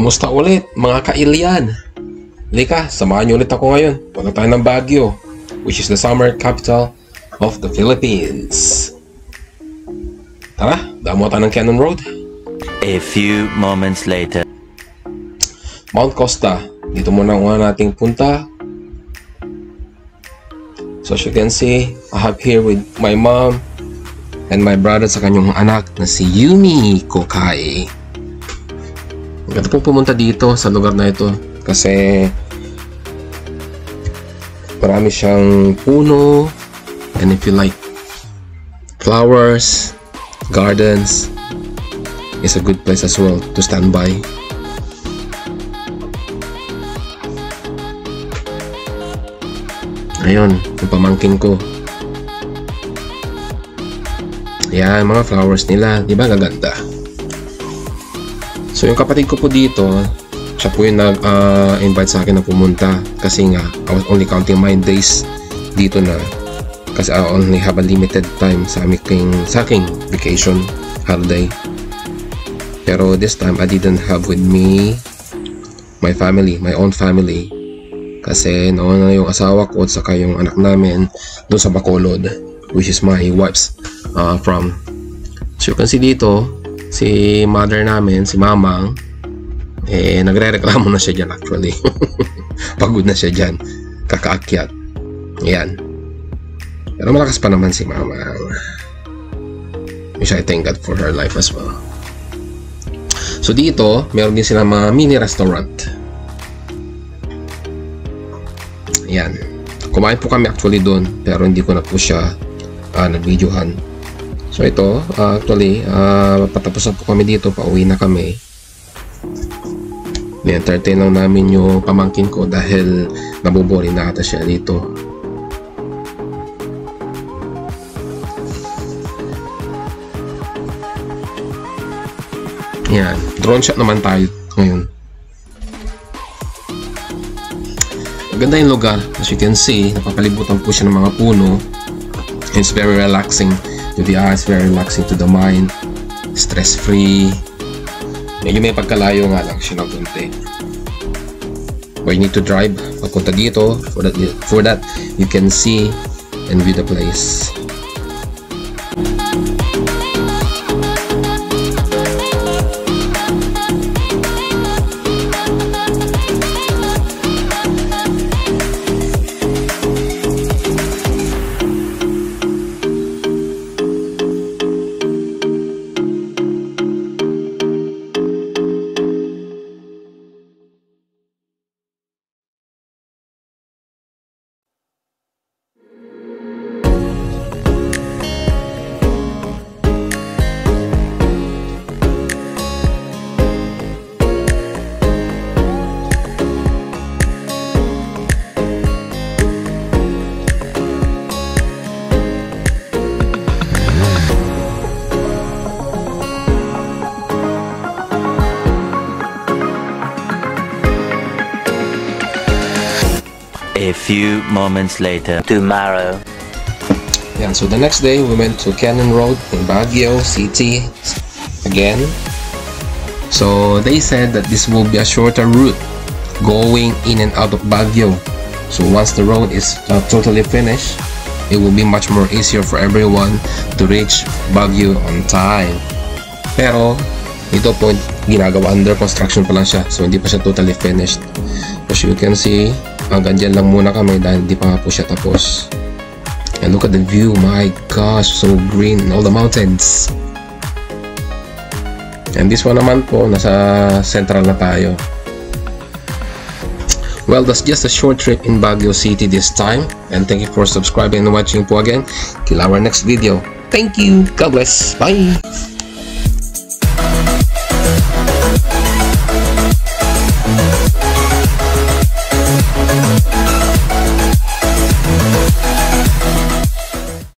Kumusta ulit mga kailian? Lika, samahan niyo ulit ako ngayon. Punta tayo ng Baguio, which is the summer capital of the Philippines. Tara, damo tayo ng Cannon Road. A few moments later. Mount Costa. Dito muna nating punta. So as you can see, I have here with my mom and my brother sa kanyang anak na si Yumi Kokai. Ganda pong pumunta dito sa lugar na ito kasi marami siyang puno, and if you like flowers, gardens, it's a good place as well to stand by. Ayun, yung pamangkin ko. Yan, mga flowers nila, di ba gaganda? So yung kapatid ko po dito, siya po yung nag-invite sa akin na pumunta kasi nga I was only counting my days dito na kasi I only have a limited time sa aking vacation holiday. Pero this time I didn't have with me my family, my own family, kasi noon na yung asawa ko at saka yung anak namin doon sa Bacolod, which is my wife's from. So you can see dito si mother namin, si mamang, nagre-reklamo na siya dyan actually. Pagod na siya dyan, kakaakyat. Ayan. Pero malakas pa naman si mamang, which I thank God for her life as well. So dito, meron din silang mga mini restaurant. Ayan. Kumain po kami actually doon, pero hindi ko na po siya nag-videohan. So ito, actually, patapos na po kami dito, pauwi na kami. Ni-entertain lang namin yung pamangkin ko dahil nabuboring na ata siya dito. Yan, drone shot naman tayo ngayon. Maganda yung lugar, as you can see, napapalibutan po siya ng mga puno. It's very relaxing to the eyes, very relaxing to the mind, stress-free. Medyo may pagkalayo nga lang siya ng konti. But you need to drive papunta dito for that you can see and view the place. A few moments later. Tomorrow. Yeah, so the next day we went to Cannon Road in Baguio City again. So they said that this will be a shorter route going in and out of Baguio. So once the road is totally finished, it will be much more easier for everyone to reach Baguio on time. Pero ito po ginagawa, under construction pa lang siya, so hindi pa siya totally finished. As you can see, hanggang dyan lang muna kami dahil hindi pa nga po siya tapos. And look at the view, my gosh, so green, all the mountains. And this one naman po, nasa central na tayo. Well, that's just a short trip in Baguio City this time, and thank you for subscribing and watching po again. Till our next video. Thank you. God bless. Bye.